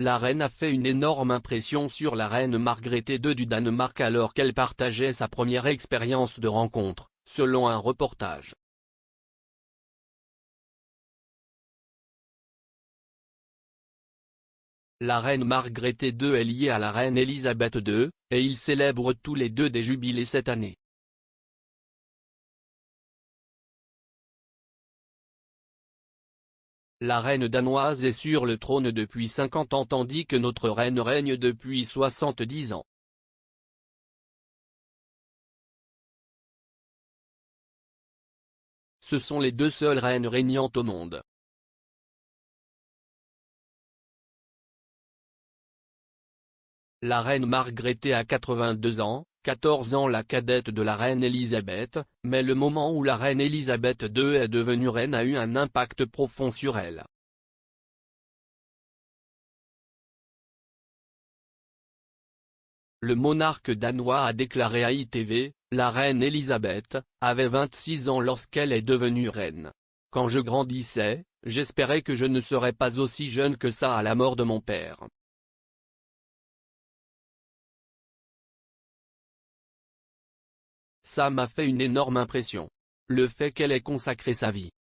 la reine a fait une énorme impression sur la reine Margrethe II du Danemark alors qu'elle partageait sa première expérience de rencontre, selon un reportage. La reine Margrethe II est liée à la reine Elisabeth II, et ils célèbrent tous les deux des jubilés cette année. La reine danoise est sur le trône depuis 50 ans tandis que notre reine règne depuis 70 ans. Ce sont les deux seules reines régnantes au monde. La reine Margrethe a 82 ans, 14 ans la cadette de la reine Elisabeth, mais le moment où la reine Elisabeth II est devenue reine a eu un impact profond sur elle. Le monarque danois a déclaré à ITV, la reine Elisabeth avait 26 ans lorsqu'elle est devenue reine. Quand je grandissais, j'espérais que je ne serais pas aussi jeune que ça à la mort de mon père. Ça m'a fait une énorme impression. Le fait qu'elle ait consacré sa vie.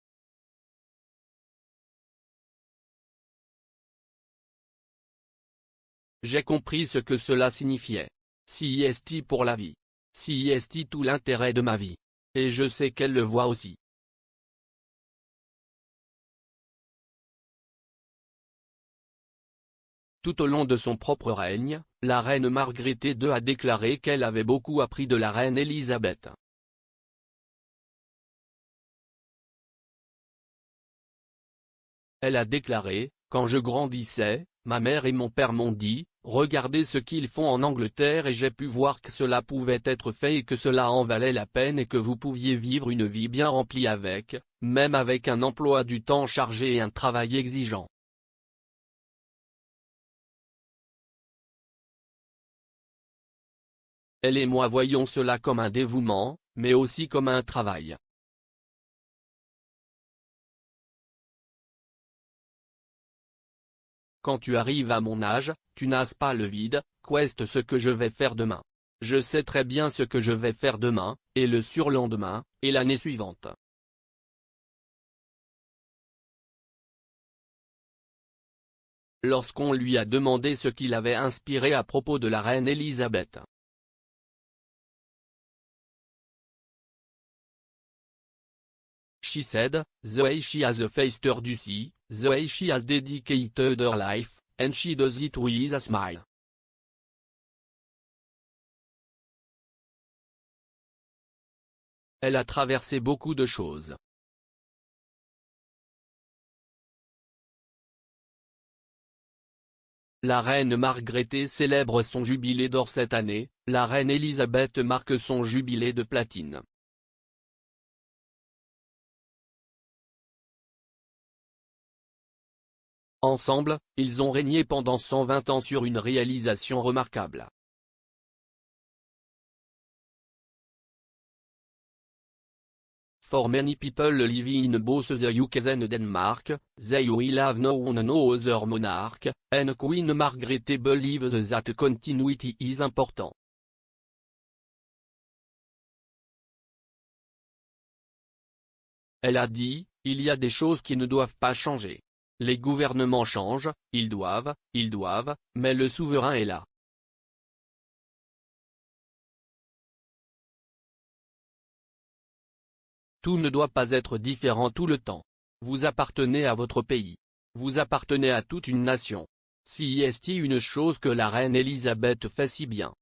J'ai compris ce que cela signifiait. CIST pour la vie. CIST tout l'intérêt de ma vie. Et je sais qu'elle le voit aussi. Tout au long de son propre règne, la reine Margrethe II a déclaré qu'elle avait beaucoup appris de la reine Elisabeth. Elle a déclaré, quand je grandissais, ma mère et mon père m'ont dit, regardez ce qu'ils font en Angleterre et j'ai pu voir que cela pouvait être fait et que cela en valait la peine et que vous pouviez vivre une vie bien remplie avec, même avec un emploi du temps chargé et un travail exigeant. Elle et moi voyons cela comme un dévouement, mais aussi comme un travail. Quand tu arrives à mon âge, tu n'as pas le vide, qu'est ce que je vais faire demain. Je sais très bien ce que je vais faire demain, et le surlendemain, et l'année suivante. Lorsqu'on lui a demandé ce qui l'avait inspiré à propos de la reine Elisabeth. She said, the way she has faced her duty, the way she has dedicated her life, and she does it with a smile. Elle a traversé beaucoup de choses. La reine Margrethe célèbre son jubilé d'or cette année, la reine Elisabeth marque son jubilé de platine. Ensemble, ils ont régné pendant 120 ans sur une réalisation remarquable. For many people living in both the UK and Denmark, they will have known no other monarch, and Queen Margrethe believes that continuity is important. Elle a dit, il y a des choses qui ne doivent pas changer. Les gouvernements changent, ils doivent, mais le souverain est là. Tout ne doit pas être différent tout le temps. Vous appartenez à votre pays. Vous appartenez à toute une nation. CIST une chose que la reine Elisabeth fait si bien.